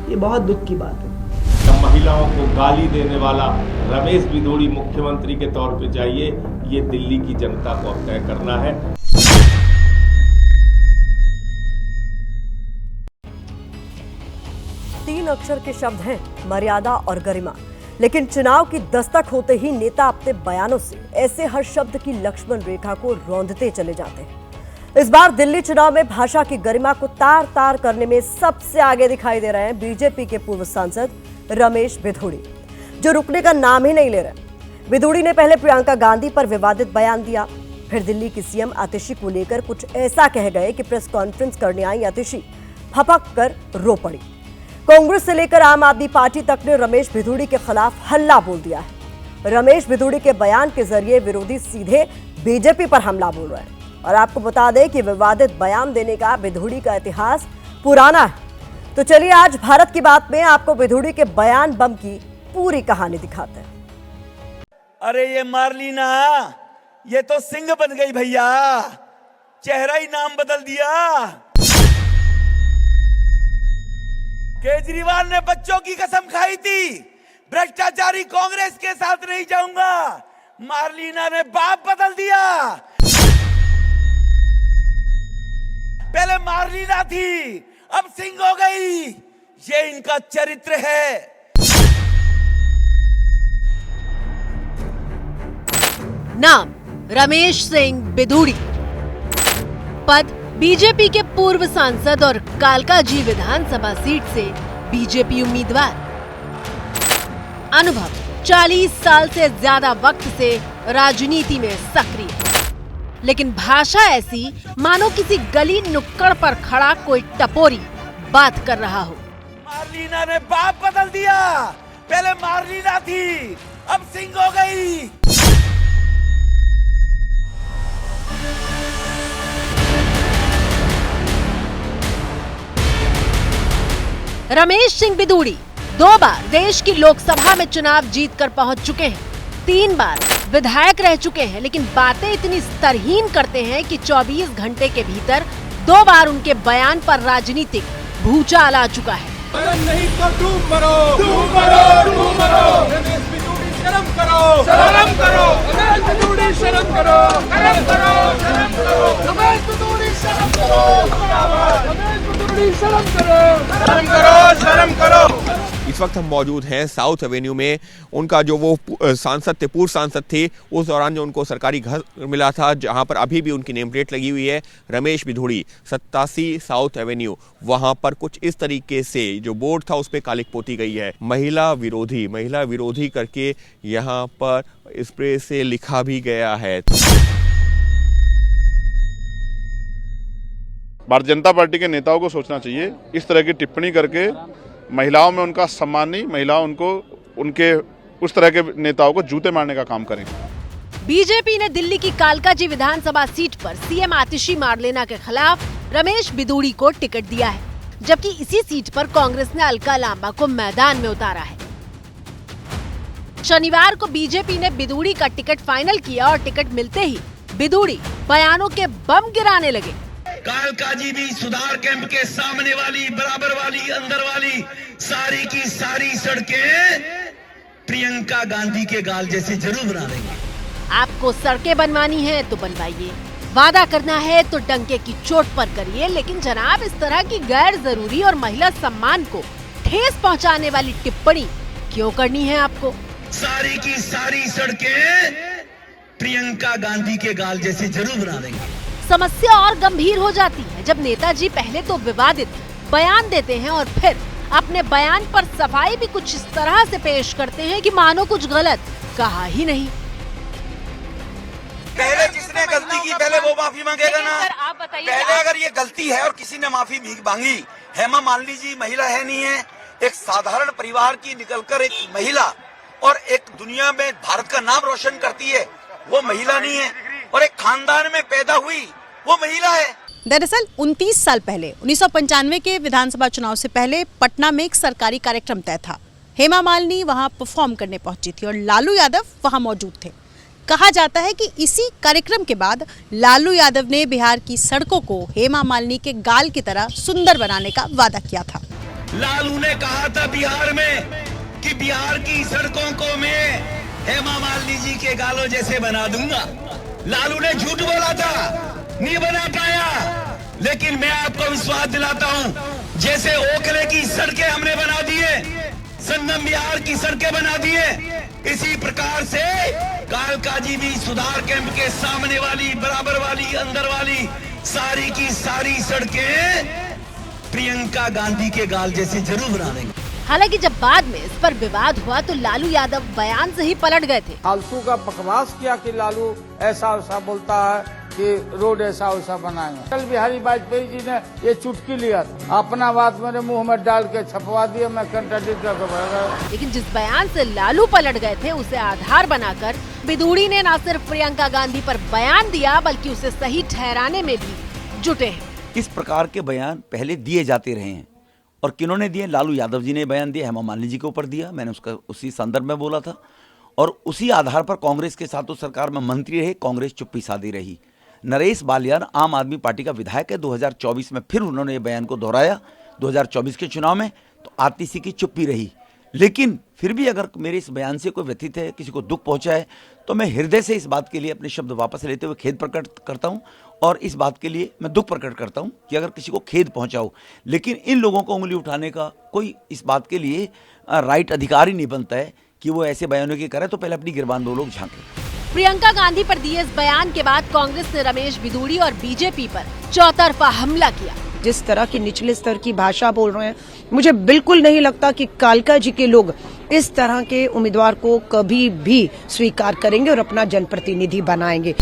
ये बहुत दुख की बात है। जब महिलाओं को गाली देने वाला रमेश बिधूड़ी मुख्यमंत्री के तौर पे चाहिए, ये दिल्ली की जनता को अब तय करना है। तीन अक्षर के शब्द हैं मर्यादा और गरिमा, लेकिन चुनाव की दस्तक होते ही नेता अपने बयानों से ऐसे हर शब्द की लक्ष्मण रेखा को रौंदते चले जाते हैं। इस बार दिल्ली चुनाव में भाषा की गरिमा को तार तार करने में सबसे आगे दिखाई दे रहे हैं बीजेपी के पूर्व सांसद रमेश बिधूड़ी, जो रुकने का नाम ही नहीं ले रहे। बिधूड़ी ने पहले प्रियंका गांधी पर विवादित बयान दिया, फिर दिल्ली की सीएम आतिशी को लेकर कुछ ऐसा कह गए कि प्रेस कॉन्फ्रेंस करने आई आतिशी फपक कर रो पड़ी। कांग्रेस से लेकर आम आदमी पार्टी तक ने रमेश बिधूड़ी के खिलाफ हल्ला बोल दिया है। रमेश बिधूड़ी के बयान के जरिए विरोधी सीधे बीजेपी पर हमला बोल रहे हैं। और आपको बता दें कि विवादित बयान देने का बिधूड़ी का इतिहास पुराना है। तो चलिए आज भारत की बात में आपको बिधूड़ी के बयान बम की पूरी कहानी दिखाते हैं। अरे ये मार्लिना, ये तो सिंह बन गई भैया, चेहरा ही नाम बदल दिया। केजरीवाल ने बच्चों की कसम खाई थी, भ्रष्टाचारी कांग्रेस के साथ नहीं जाऊंगा। मार्लिना ने बाप बदल दिया, पहले मार्लिना थी अब सिंह हो गई। ये इनका चरित्र है। नाम रमेश सिंह बिधूड़ी, पद बीजेपी के पूर्व सांसद और कालकाजी विधानसभा सीट से बीजेपी उम्मीदवार। अनुभव 40 साल से ज्यादा वक्त से राजनीति में सक्रिय, लेकिन भाषा ऐसी मानो किसी गली नुक्कड़ पर खड़ा कोई टपोरी बात कर रहा हो। मार्लिना ने बाप बदल दिया, पहले मार्लिना थी अब सिंह हो गई। रमेश सिंह बिधूड़ी 2 बार देश की लोकसभा में चुनाव जीतकर पहुंच चुके हैं, 3 बार विधायक रह चुके हैं, लेकिन बातें इतनी स्तरहीन करते हैं कि 24 घंटे के भीतर 2 बार उनके बयान पर राजनीतिक भूचाल आ चुका है। नहीं तो डूब मरो, डूब मरो, डूब मरो। रमेश बिधूड़ी शर्म करो, शर्म करो। रमेश बिधूड़ी शर्म करो, शर्म करो, शर्म करो। रमेश बिधूड़ी शर्म करो, रमेश बिधूड़ी शर्म करो, शर्म करो, शर्म करो। इस वक्त हम मौजूद हैं साउथ एवेन्यू में। उनका जो वो सांसद थे, पूर्व सांसद थे, उस दौरान जो उनको सरकारी घर मिला था, जहां पर अभी भी उनकी नेम प्लेट लगी हुई है रमेश बिधूड़ी 87 साउथ एवेन्यू। वहां पर कुछ इस तरीके से जो बोर्ड था उस पर कालिक पोती गई है, महिला विरोधी करके यहाँ पर स्प्रे से लिखा भी गया है। भारतीय जनता पार्टी के नेताओं को सोचना चाहिए, इस तरह की टिप्पणी करके महिलाओं में उनका सम्मान नहीं, महिला उनको उनके उस तरह के नेताओं को जूते मारने का काम करें। बीजेपी ने दिल्ली की कालकाजी विधानसभा सीट पर सीएम आतिशी मारलेना के खिलाफ रमेश बिधूड़ी को टिकट दिया है, जबकि इसी सीट पर कांग्रेस ने अलका लांबा को मैदान में उतारा है। शनिवार को बीजेपी ने बिधूड़ी का टिकट फाइनल किया और टिकट मिलते ही बिधूड़ी बयानों के बम गिराने लगे। कालकाजी भी सुधार कैंप के सामने वाली, बराबर वाली, अंदर वाली सारी की सारी सड़कें प्रियंका गांधी के गाल जैसे जरूर बना देंगे। आपको सड़कें बनवानी है तो बनवाइए, वादा करना है तो डंके की चोट पर करिए, लेकिन जनाब इस तरह की गैर जरूरी और महिला सम्मान को ठेस पहुंचाने वाली टिप्पणी क्यों करनी है आपको? सारी की सारी सड़कें प्रियंका गांधी के गाल जैसे जरूर बना देंगे। समस्या और गंभीर हो जाती है जब नेताजी पहले तो विवादित बयान देते हैं और फिर अपने बयान पर सफाई भी कुछ इस तरह से पेश करते हैं कि मानो कुछ गलत कहा ही नहीं। पहले जिसने गलती की पहले वो माफी मांगेगा ना। आप बताइए, पहले अगर ये गलती है और किसी ने माफी मांगी, हेमा मालिनी जी महिला है नहीं है, एक साधारण परिवार की निकलकर एक महिला और एक दुनिया में भारत का नाम रोशन करती है, वो महिला नहीं है, और एक खानदान में पैदा हुई वो महिला है। दरअसल 29 साल पहले 1995 के विधानसभा चुनाव से पहले पटना में एक सरकारी कार्यक्रम तय था। हेमा मालिनी वहां परफॉर्म करने पहुंची थी और लालू यादव वहां मौजूद थे। कहा जाता है कि इसी कार्यक्रम के बाद लालू यादव ने बिहार की सड़कों को हेमा मालिनी के गाल की तरह सुंदर बनाने का वादा किया था। लालू ने कहा था बिहार में कि बिहार की सड़कों को मैं हेमा मालिनी जी के गालों जैसे बना दूंगा। लालू ने झूठ बोला था, नहीं बना पाया, लेकिन मैं आपको विश्वास दिलाता हूं, जैसे ओखले की सड़कें हमने बना दिए, संगम बिहार की सड़कें बना दिए, इसी प्रकार से कालकाजी भी सुधार कैंप के सामने वाली, बराबर वाली, अंदर वाली सारी की सारी सड़कें प्रियंका गांधी के गाल जैसे जरूर बना देंगे। हालांकि जब बाद में इस पर विवाद हुआ तो लालू यादव बयान से ही पलट गए थे। फालतू का बकवास किया कि लालू ऐसा वैसा बोलता है कि रोड ऐसा वैसा बनाएंगे। अटल बिहारी वाजपेयी जी ने ये चुटकी लिया, अपना बात मेरे मुंह में डाल के छपवा दिया, मैं कंट्राडिक्ट करके बढ़ गया। लेकिन जिस बयान से लालू पलट गए थे उसे आधार बनाकर बिधूड़ी ने न सिर्फ प्रियंका गांधी पर बयान दिया बल्कि उसे सही ठहराने में भी जुटे हैं। इस प्रकार के बयान पहले दिए जाते रहे हैं और किन्होंने दिए? लालू यादव जी ने बयान दिया, हेमा मालिनी जी के ऊपर दिया, मैंने उसका उसी संदर्भ में बोला था और उसी आधार पर कांग्रेस के साथ उस सरकार में मंत्री रहे, कांग्रेस चुप्पी साधी रही। नरेश बालियान आम आदमी पार्टी का विधायक है, 2024 में फिर उन्होंने ये बयान को दोहराया 2024 के चुनाव में, तो आतिशी की चुप्पी रही। लेकिन फिर भी अगर मेरे इस बयान से कोई व्यथित है, किसी को दुख पहुंचा है, तो मैं हृदय से इस बात के लिए अपने शब्द वापस लेते हुए खेद प्रकट करता हूं और इस बात के लिए मैं दुख प्रकट करता हूं कि अगर किसी को खेद पहुंचा हो। लेकिन इन लोगों को उंगली उठाने का कोई इस बात के लिए राइट अधिकार ही नहीं बनता है कि वो ऐसे बयानों की करे, तो पहले अपनी गिरबान दो लोग झांके। प्रियंका गांधी पर दिए इस बयान के बाद कांग्रेस ने रमेश बिधूड़ी और बीजेपी पर चौतरफा हमला किया। जिस तरह की निचले स्तर की भाषा बोल रहे हैं, मुझे बिल्कुल नहीं लगता कि कालका जी के लोग इस तरह के उम्मीदवार को कभी भी स्वीकार करेंगे और अपना जनप्रतिनिधि बनाएंगे।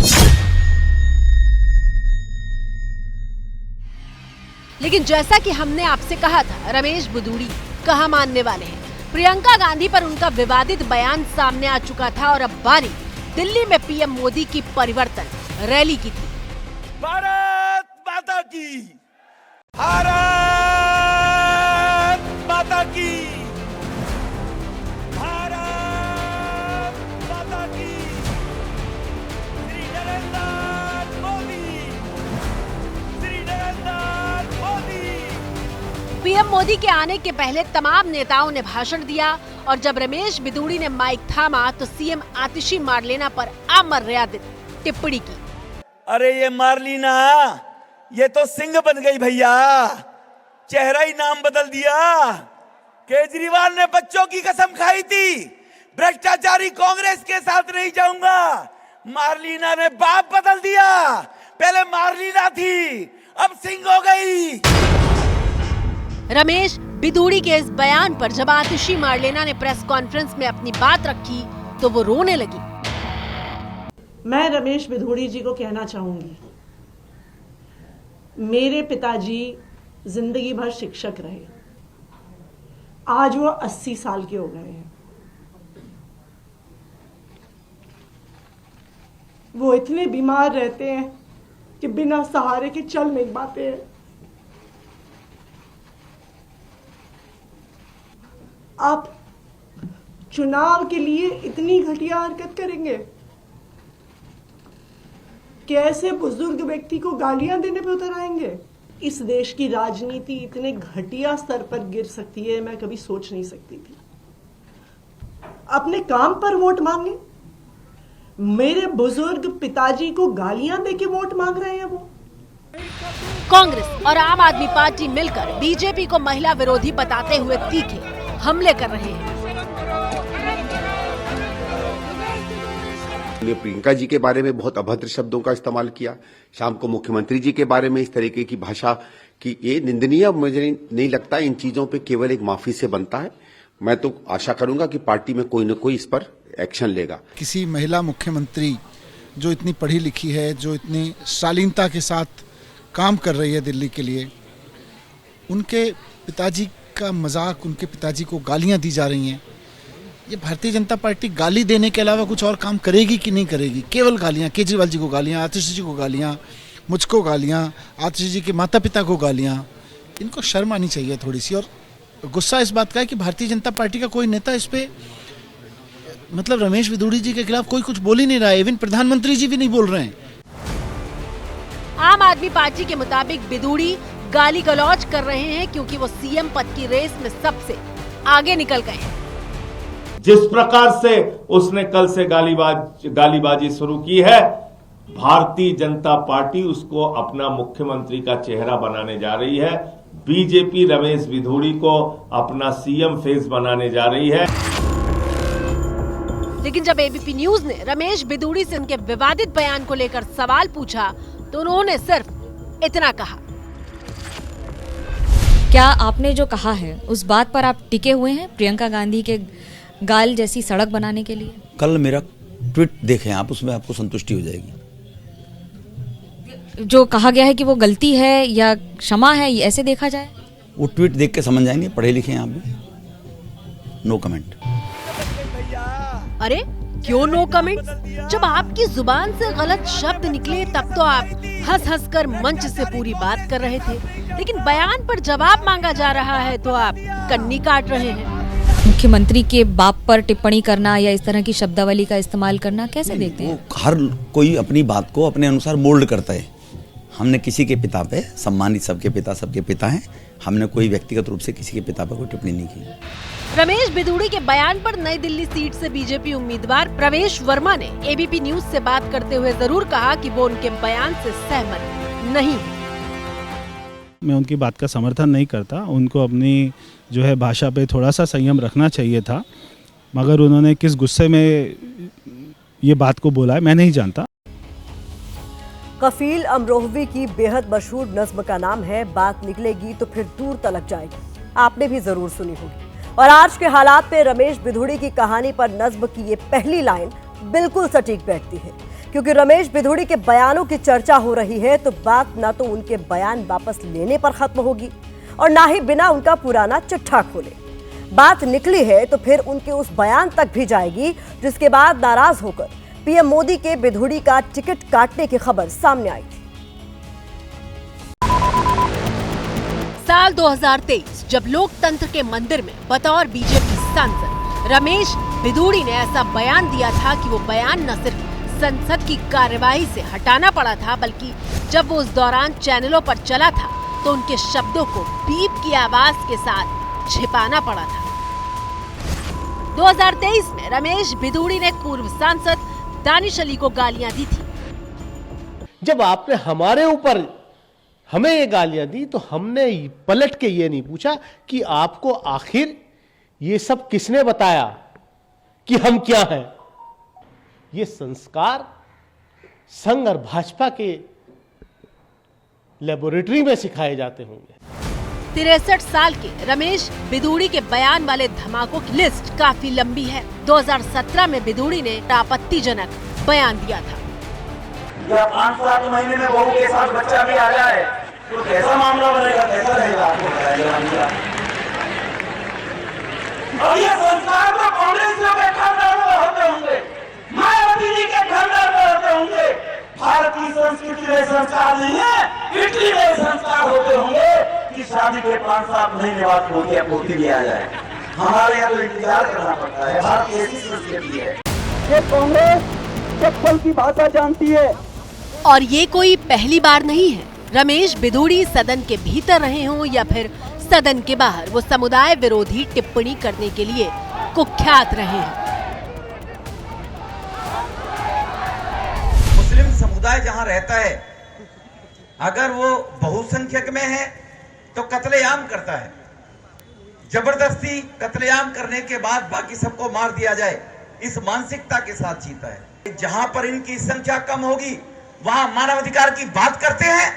लेकिन जैसा कि हमने आपसे कहा था, रमेश बिधूड़ी कहाँ मानने वाले हैं। प्रियंका गांधी पर उनका विवादित बयान सामने आ चुका था और अब बारी दिल्ली में पीएम मोदी की परिवर्तन रैली की थी। भारत माता की, भारत माता की, भारत माता की, श्री नरेंद्र मोदी, श्री नरेंद्र मोदी। पीएम मोदी के आने के पहले तमाम नेताओं ने भाषण दिया और जब रमेश बिधूड़ी ने माइक थामा तो सीएम आतिशी मारलेना पर अमर्यादित टिप्पणी की। अरे ये मार्लिना, ये तो सिंह बन गई भैया, चेहरा ही नाम बदल दिया। केजरीवाल ने बच्चों की कसम खाई थी, भ्रष्टाचारी कांग्रेस के साथ नहीं जाऊंगा। मार्लिना ने बाप बदल दिया, पहले मार्लिना थी, अब सिंह हो गई। रमेश बिधूड़ी के इस बयान पर जब आतिशी मारलेना ने प्रेस कॉन्फ्रेंस में अपनी बात रखी तो वो रोने लगी। मैं रमेश बिधूड़ी जी को कहना चाहूंगी, मेरे पिताजी जिंदगी भर शिक्षक रहे, आज वो 80 साल के हो गए हैं। वो इतने बीमार रहते हैं कि बिना सहारे के चल नहीं पाते हैं। आप चुनाव के लिए इतनी घटिया हरकत करेंगे? कैसे बुजुर्ग व्यक्ति को गालियां देने पे उतर आएंगे? इस देश की राजनीति इतने घटिया स्तर पर गिर सकती है, मैं कभी सोच नहीं सकती थी। अपने काम पर वोट मांगे, मेरे बुजुर्ग पिताजी को गालियां देके वोट मांग रहे हैं वो। कांग्रेस और आम आदमी पार्टी मिलकर बीजेपी को महिला विरोधी बताते हुए तीखे हमले कर रहे हैं। ने प्रियंका जी के बारे में बहुत अभद्र शब्दों का इस्तेमाल किया, शाम को मुख्यमंत्री जी के बारे में इस तरीके की भाषा की, ये निंदनीय मुझे नहीं लगता। इन चीजों पे केवल एक माफी से बनता है। मैं तो आशा करूंगा कि पार्टी में कोई न कोई इस पर एक्शन लेगा। किसी महिला मुख्यमंत्री जो इतनी पढ़ी लिखी है, जो इतनी शालीनता के साथ काम कर रही है दिल्ली के लिए, उनके पिताजी का मजाक, उनके पिताजी को गालियां दी जा रही हैं। ये भारतीय जनता पार्टी गाली देने के अलावा कुछ और काम करेगी कि नहीं करेगी? केवल गालियां, केजरीवाल जी को गालियां, आतिशी जी को गालियां, मुझको गालियां, आतिशी जी के माता पिता को गालियां। इनको शर्म आनी चाहिए थोड़ी सी। और गुस्सा इस बात का है कि भारतीय जनता पार्टी का कोई नेता इस पे, मतलब रमेश बिधूड़ी जी के खिलाफ कोई कुछ बोल ही नहीं रहा है। इवन प्रधानमंत्री जी भी नहीं बोल रहे हैं। आम आदमी पार्टी के मुताबिक बिधूड़ी गाली गलौज कर रहे हैं क्योंकि वो सीएम पद की रेस में सबसे आगे निकल गए हैं। जिस प्रकार से उसने कल से गालीबाजी शुरू की है, भारतीय जनता पार्टी उसको अपना मुख्यमंत्री का चेहरा बनाने जा रही है। बीजेपी रमेश बिधूड़ी को अपना सीएम फेस बनाने जा रही है। लेकिन जब एबीपी न्यूज ने रमेश बिधूड़ी से उनके विवादित बयान को लेकर सवाल पूछा तो उन्होंने सिर्फ इतना कहा। क्या आपने जो कहा है उस बात पर आप टिके हुए हैं, प्रियंका गांधी के गाल जैसी सड़क बनाने के लिए? कल मेरा ट्वीट देखें आप, उसमें आपको संतुष्टि हो जाएगी। जो कहा गया है कि वो गलती है या क्षमा है, ये ऐसे देखा जाए? वो ट्वीट देख के समझ जाएंगे, पढ़े लिखे हैं आप भी। No comment. अरे क्यों नो कमेंट? जब आपकी जुबान से गलत शब्द निकले तब तो आप हंस कर मंच से पूरी बात कर रहे थे, लेकिन बयान पर जवाब मांगा जा रहा है तो आप कन्नी काट रहे हैं। मुख्यमंत्री के बाप पर टिप्पणी करना या इस तरह की शब्दावली का इस्तेमाल करना कैसे देखते हैं? हर कोई अपनी बात को अपने अनुसार मोल्ड करता है। हमने किसी के पिता पे, सम्मानित सबके पिता हैं, हमने कोई व्यक्तिगत रूप से किसी के पिता पर कोई टिप्पणी नहीं की। रमेश बिधूड़ी के बयान पर नई दिल्ली सीट से बीजेपी उम्मीदवार प्रवेश वर्मा ने एबीपी न्यूज से बात करते हुए जरूर कहा कि वो उनके बयान से सहमत नहीं है। मैं उनकी बात का समर्थन नहीं करता। उनको अपनी जो है भाषा पे थोड़ा सा संयम रखना चाहिए था, मगर उन्होंने किस गुस्से में ये बात को बोला है मैं नहीं जानता। कफील अमरोहवी की बेहद मशहूर नज्म का नाम है बात निकलेगी तो फिर दूर तलक जाएगी। आपने भी जरूर सुनी होगी। और आज के हालात पे रमेश बिधूड़ी की कहानी पर नज्म की ये पहली लाइन बिल्कुल सटीक बैठती है, क्योंकि रमेश बिधूड़ी के बयानों की चर्चा हो रही है तो बात ना तो उनके बयान वापस लेने पर खत्म होगी और ना ही बिना उनका पुराना चिट्ठा खोले। बात निकली है तो फिर उनके उस बयान तक भी जाएगी जिसके बाद नाराज होकर पीएम मोदी के बिधूड़ी का टिकट काटने की खबर सामने आई थी। साल 2023 जब लोकतंत्र के मंदिर में बतौर बीजेपी सांसद रमेश बिधूड़ी ने ऐसा बयान दिया था कि वो बयान न सिर्फ संसद की कार्यवाही से हटाना पड़ा था, बल्कि जब वो उस दौरान चैनलों पर चला था तो उनके शब्दों को बीप की आवाज के साथ छिपाना पड़ा था। 2023 में रमेश बिधूड़ी ने पूर्व सांसद दानिश अली को गालियां दी थी। जब आपने हमारे ऊपर हमें ये गालियां दी तो हमने पलट के ये नहीं पूछा कि आपको आखिर ये सब किसने बताया कि हम क्या हैं। ये संस्कार संघ और भाजपा के लेबोरेटरी में सिखाए जाते होंगे। 63 साल के रमेश बिधूड़ी के बयान वाले धमाकों की लिस्ट काफी लंबी है। 2017 में बिधूड़ी ने आपत्तिजनक बयान दिया था। या 5-7 महीने में बहू के साथ बच्चा भी आ जाए तो कैसा मामला बनेगा, कैसा रहेगा आपको बताइएगा। और ये संस्कार तो कांग्रेसियों के खानदान में होते होंगे, मायावती जी के खानदान में होते होंगे। भारतीय संस्कृति में संस्कार नहीं है, इटली में संस्कार होते होंगे कि शादी के 5-7 महीने बाद पोती भी आ जाए। हमारे यहाँ तो इंतजार करना पड़ता है। भारत की ऐसी संस्कृति है। ये कांग्रेस चप्पल की भाषा जानती है। और ये कोई पहली बार नहीं है। रमेश बिधूड़ी सदन के भीतर रहे हों या फिर सदन के बाहर, वो समुदाय विरोधी टिप्पणी करने के लिए कुख्यात रहे हैं। मुस्लिम समुदाय जहां रहता है, अगर वो बहुसंख्यक में है तो कत्लेआम करता है। जबरदस्ती कत्लेआम करने के बाद बाकी सबको मार दिया जाए, इस मानसिकता के साथ जीता है। जहां पर इनकी संख्या कम होगी वहां मानवाधिकार की बात करते हैं।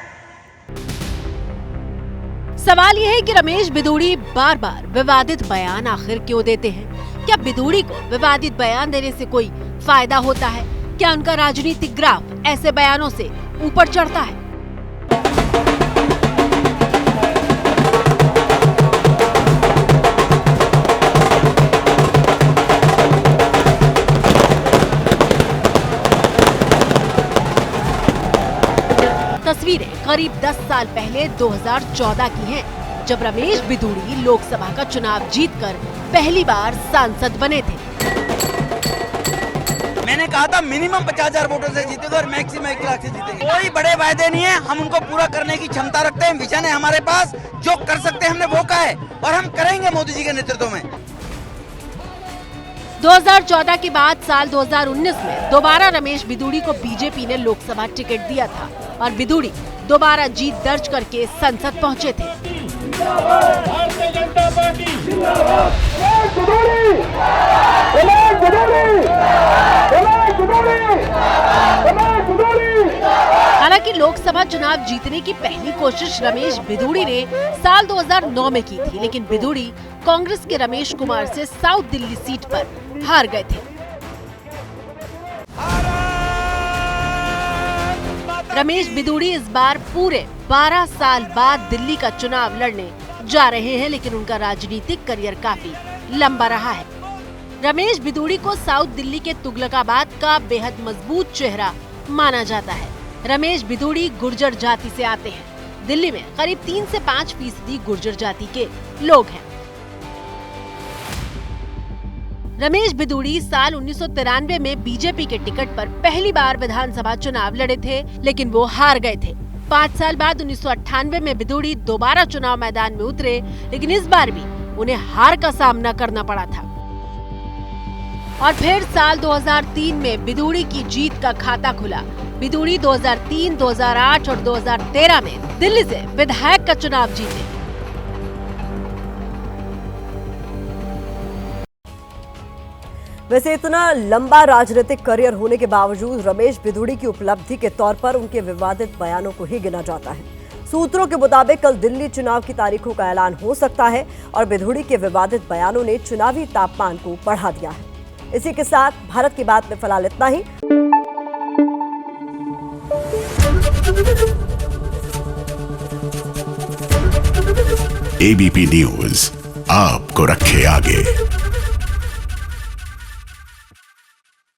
सवाल यह है कि रमेश बिधूड़ी बार बार विवादित बयान आखिर क्यों देते हैं? क्या बिधूड़ी को विवादित बयान देने से कोई फायदा होता है? क्या उनका राजनीतिक ग्राफ ऐसे बयानों से ऊपर चढ़ता है? तस्वीरें करीब 10 साल पहले 2014 की हैं, जब रमेश बिधूड़ी लोकसभा का चुनाव जीतकर पहली बार सांसद बने थे। मैंने कहा था मिनिमम 50,000 वोटों से जीतेंगे और मैक्सिमम 1 लाख से जीतेंगे। कोई बड़े वायदे नहीं है, हम उनको पूरा करने की क्षमता रखते हैं। विजन है हमारे पास, जो कर सकते हैं हमने वो कहा है और हम करेंगे मोदी जी के नेतृत्व में। 2014 के बाद साल 2019 में दोबारा रमेश बिधूड़ी को बीजेपी ने लोकसभा टिकट दिया था और बिधूड़ी दोबारा जीत दर्ज करके संसद पहुंचे थे। भारतीय जनता पार्टी हालांकि लोकसभा चुनाव जीतने की पहली कोशिश रमेश बिधूड़ी ने साल 2009 में की थी, लेकिन बिधूड़ी कांग्रेस के रमेश कुमार से साउथ दिल्ली सीट पर हार गए थे। रमेश बिधूड़ी इस बार पूरे 12 साल बाद दिल्ली का चुनाव लड़ने जा रहे हैं, लेकिन उनका राजनीतिक करियर काफी लंबा रहा है। रमेश बिधूड़ी को साउथ दिल्ली के तुगलकाबाद का बेहद मजबूत चेहरा माना जाता है। रमेश बिधूड़ी गुर्जर जाति से आते हैं। दिल्ली में करीब 3 से 5% गुर्जर जाति के लोग हैं। रमेश बिधूड़ी साल 1993 में बीजेपी के टिकट पर पहली बार विधानसभा चुनाव लड़े थे, लेकिन वो हार गए थे। 5 साल बाद 1998 में बिधूड़ी दोबारा चुनाव मैदान में उतरे, लेकिन इस बार भी उन्हें हार का सामना करना पड़ा था। और फिर साल 2003 में बिधूड़ी की जीत का खाता खुला। बिधूड़ी 2003, 2008 और 2013 में दिल्ली से विधायक का चुनाव जीते। वैसे इतना लंबा राजनीतिक करियर होने के बावजूद रमेश बिधूड़ी की उपलब्धि के तौर पर उनके विवादित बयानों को ही गिना जाता है। सूत्रों के मुताबिक कल दिल्ली चुनाव की तारीखों का ऐलान हो सकता है और बिधूड़ी के विवादित बयानों ने चुनावी तापमान को बढ़ा दिया है। इसी के साथ भारत की बात में फिलहाल इतना ही। ABP News, आपको रखे आगे।